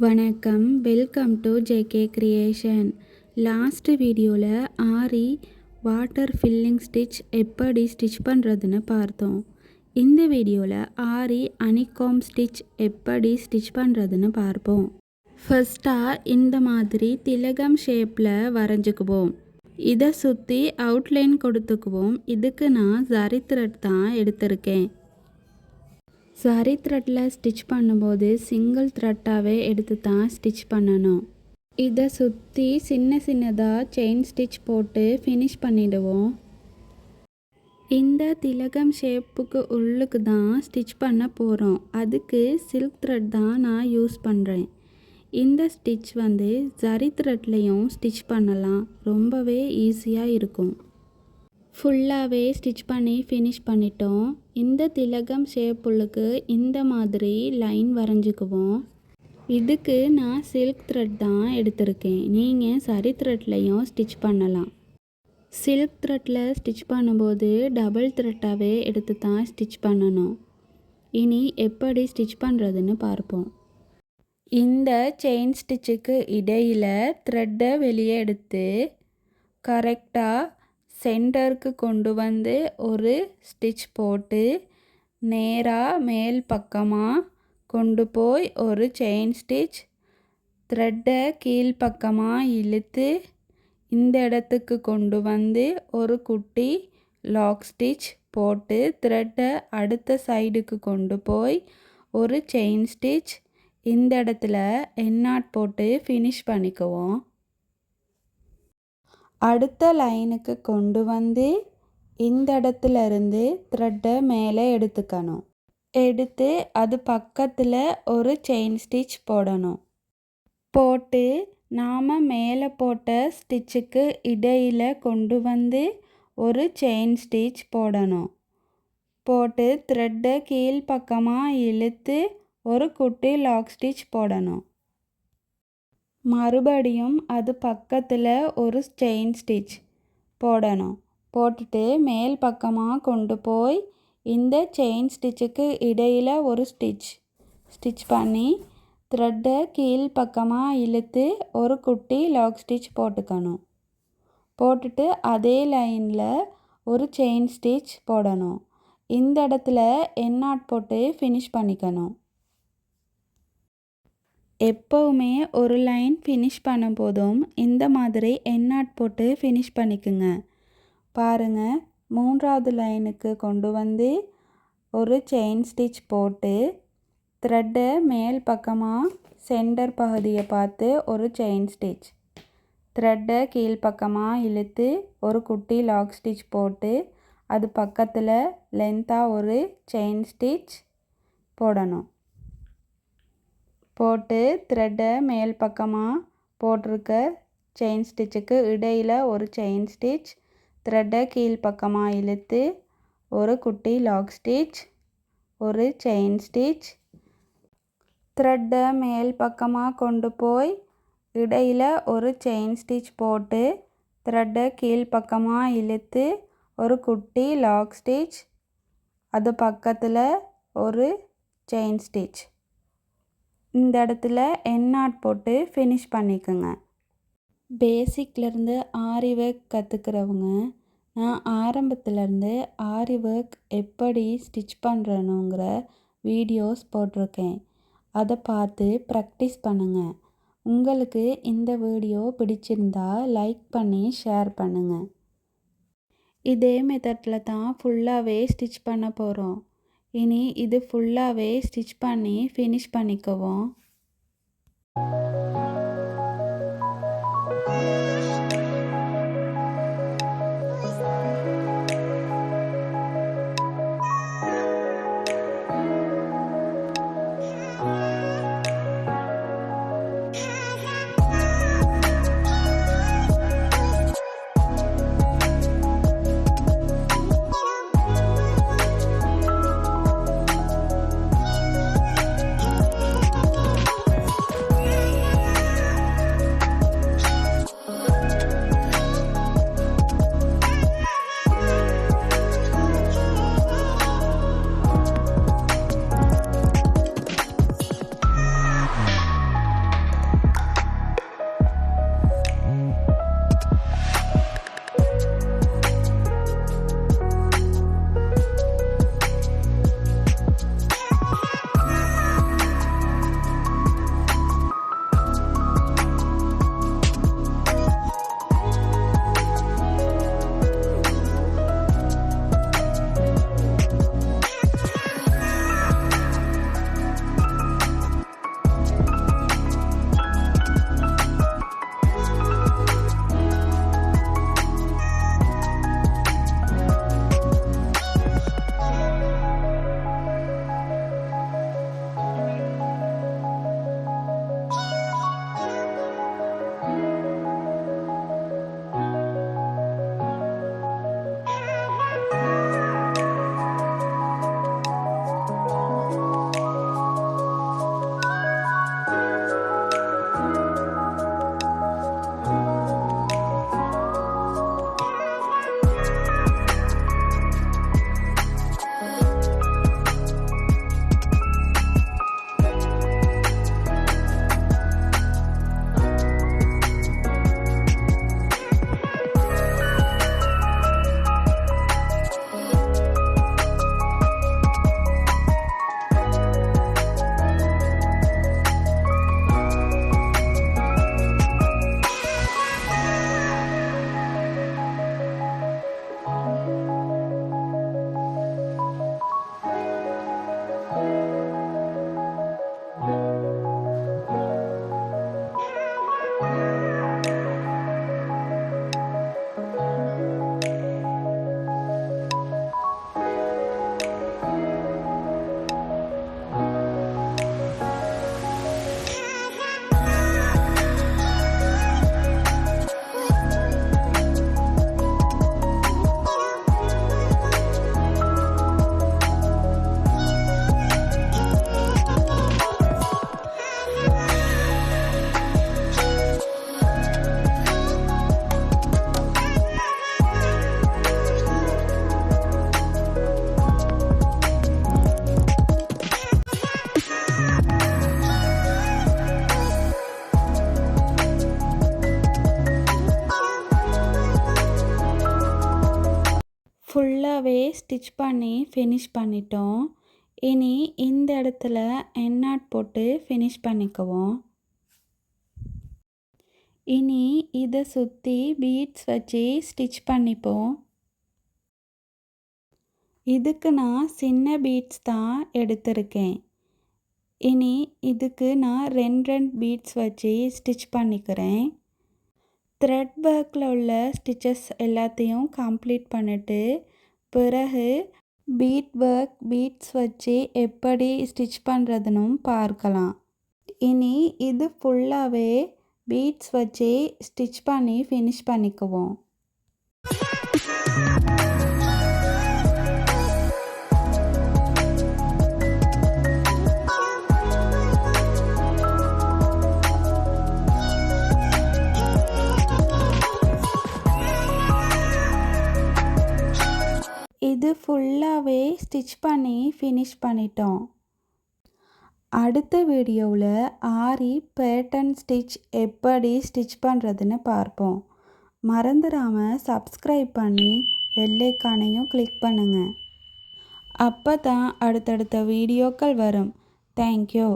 வணக்கம், welcome to JK creation. Last வீடியோவில் ஆரி water filling stitch எப்படி ஸ்டிச் பண்ணுறதுன்னு பார்த்தோம். இந்த வீடியோவில் ஆரி ஹனிகாம் ஸ்டிச் எப்படி ஸ்டிச் பண்ணுறதுன்னு பார்ப்போம். ஃபர்ஸ்ட்டாக இந்த மாதிரி திலகம் ஷேப்பில் வரைஞ்சிக்குவோம். இதை சுற்றி அவுட்லைன் கொடுத்துக்குவோம். இதுக்கு நான் ஜரி த்ரெட் தான் எடுத்திருக்கேன். ஜரி த்ரெட்டில் ஸ்டிச் பண்ணும்போது சிங்கிள் த்ரெட்டாகவே எடுத்து தான் ஸ்டிச் பண்ணணும். இதை சுற்றி சின்ன சின்னதாக செயின் ஸ்டிச் போட்டு ஃபினிஷ் பண்ணிவிடுவோம். இந்த திலகம் ஷேப்புக்கு உள்ளுக்கு தான் ஸ்டிச் பண்ண போகிறோம். அதுக்கு சில்க் த்ரெட் தான் நான் யூஸ் பண்ணுறேன். இந்த ஸ்டிச் ஜரி த்ரெட்லேயும் ஸ்டிச் பண்ணலாம். ரொம்பவே ஈஸியாக இருக்கும். ஃபுல்லாகவே ஸ்டிச் பண்ணி ஃபினிஷ் பண்ணிட்டோம். இந்த திலகம் ஷேப்புளுக்கு இந்த மாதிரி லைன் வரைஞ்சிக்குவோம். இதுக்கு நான் சில்க் த்ரெட் தான் எடுத்திருக்கேன். நீங்கள் சரி த்ரெட்லையும் ஸ்டிச் பண்ணலாம். சில்க் த்ரெட்டில் ஸ்டிச் பண்ணும்போது டபுள் த்ரெட்டாகவே எடுத்து தான் ஸ்டிச் பண்ணணும். இனி எப்படி ஸ்டிச் பண்ணுறதுன்னு பார்ப்போம். இந்த செயின் ஸ்டிச்சுக்கு இடையில் த்ரெட்டை வெளியே எடுத்து கரெக்டாக சென்டருக்கு கொண்டு வந்து ஒரு ஸ்டிச் போட்டு நேராக மேல் பக்கமாக கொண்டு போய் ஒரு செயின் ஸ்டிச், த்ரெட்டை கீழ்ப்பக்கமாக இழுத்து இந்த இடத்துக்கு கொண்டு வந்து ஒரு குட்டி லாக் ஸ்டிச் போட்டு த்ரெட்டை அடுத்த சைடுக்கு கொண்டு போய் ஒரு செயின் ஸ்டிச், இந்த இடத்துல எண்ணாட் போட்டு ஃபினிஷ் பண்ணிக்குவோம். அடுத்த லைனுக்கு கொண்டு வந்து இந்த இடத்துல இருந்து த்ரெட்டை மேலே எடுத்துக்கணும். எடுத்து அது பக்கத்தில் ஒரு செயின் ஸ்டிச் போடணும். போட்டு நாம் மேலே போட்ட ஸ்டிச்சுக்கு இடையில் கொண்டு வந்து ஒரு செயின் ஸ்டிச் போடணும். போட்டு த்ரெட்டை கீழ்ப்பக்கமாக இழுத்து ஒரு குட்டி லாக் ஸ்டிச் போடணும். மறுபடியும் அது பக்கத்தில் ஒரு செயின் ஸ்டிச் போடணும். போட்டுட்டு மேல் பக்கமாக கொண்டு போய் இந்த செயின் ஸ்டிச்சுக்கு இடையில் ஒரு ஸ்டிச் பண்ணி த்ரெட்டை கீழ் பக்கமாக இழுத்து ஒரு குட்டி லாக் ஸ்டிச் போட்டுக்கணும். போட்டுட்டு அதே லைனில் ஒரு செயின் ஸ்டிச் போடணும். இந்த இடத்துல எண்ணாட் போட்டு ஃபினிஷ் பண்ணிக்கணும். எப்போவுமே ஒரு லைன் ஃபினிஷ் பண்ணும் போதும் இந்த மாதிரி எண்ணாட் போட்டு ஃபினிஷ் பண்ணிக்குங்க. பாருங்கள், மூன்றாவது லைனுக்கு கொண்டு வந்து ஒரு செயின் ஸ்டிச் போட்டு த்ரெட்டை மேல் பக்கமாக சென்டர் பகுதியை பார்த்து ஒரு செயின் ஸ்டிச், த்ரெட்டை கீழ்ப்பக்கமாக இழுத்து ஒரு குட்டி லாக் ஸ்டிச் போட்டு அது பக்கத்தில் லென்த்தாக ஒரு செயின் ஸ்டிச் போடணும். போட்டு த்ரெட்டை மேல் பக்கமாக போட்டிருக்க செயின் ஸ்டிச்சுக்கு இடையில் ஒரு செயின் ஸ்டிச், த்ரெட்டை கீழ்ப்பக்கமாக இழுத்து ஒரு குட்டி லாக் ஸ்டிச், ஒரு செயின் ஸ்டிச், த்ரெட்டை மேல் பக்கமாக கொண்டு போய் இடையில் ஒரு செயின் ஸ்டிச் போட்டு த்ரெட்டை கீழ்ப்பக்கமாக இழுத்து ஒரு குட்டி லாக் ஸ்டிச், அது பக்கத்தில் ஒரு செயின் ஸ்டிச். இந்த இடத்துல எண்ணாட் போட்டு ஃபினிஷ் பண்ணிக்கோங்க. பேசிக்லேருந்து ஆரி ஒர்க் கற்றுக்கிறவங்க நான் ஆரம்பத்துலேருந்து ஆரி ஒர்க் எப்படி ஸ்டிச் பண்ணுறனுங்கிற வீடியோஸ் போட்டிருக்கேன். அதை பார்த்து ப்ராக்டிஸ் பண்ணுங்கள். உங்களுக்கு இந்த வீடியோ பிடிச்சிருந்தா லைக் பண்ணி ஷேர் பண்ணுங்கள். இதே மெத்தடில் தான் ஃபுல்லாகவே ஸ்டிச் பண்ண போகிறோம். இனி இது ஃபுல்லாகவே ஸ்டிச் பண்ணி ஃபினிஷ் பண்ணிக்குவோம். ஃபுல்லாகவே ஸ்டிச் பண்ணி ஃபினிஷ் பண்ணிட்டோம். இனி இந்த இடத்துல எண்ட் நாட் போட்டு ஃபினிஷ் பண்ணிக்குவோம். இனி இதை சுற்றி பீட்ஸ் வச்சு ஸ்டிச் பண்ணிப்போம். இதுக்கு நான் சின்ன பீட்ஸ் தான் எடுத்திருக்கேன். இனி இதுக்கு நான் 2 பீட்ஸ் வச்சு ஸ்டிச் பண்ணிக்கிறேன். த்ரெட் ஒர்க்கில் உள்ள ஸ்டிச்சஸ் எல்லாத்தையும் கம்ப்ளீட் பண்ணிட்டு பிறகு பீட்ஸ் வச்சு எப்படி ஸ்டிச் பண்ணுறதுன்னு பார்க்கலாம். இனி இது ஃபுல்லாகவே பீட்ஸ் வச்சு ஸ்டிச் பண்ணி ஃபினிஷ் பண்ணிக்குவோம். இது ஃபுல்லாகவே ஸ்டிச் பண்ணி ஃபினிஷ் பண்ணிட்டோம். அடுத்த வீடியோவில் ஆரி பேட்டர்ன் ஸ்டிச் எப்படி ஸ்டிச் பண்ணுறதுன்னு பார்ப்போம். மறந்துடாமல் சப்ஸ்கிரைப் பண்ணி பெல் ஐகானையும் கிளிக் பண்ணுங்கள். அப்போ தான் அடுத்தடுத்த வீடியோக்கள் வரும். தேங்க்யூ.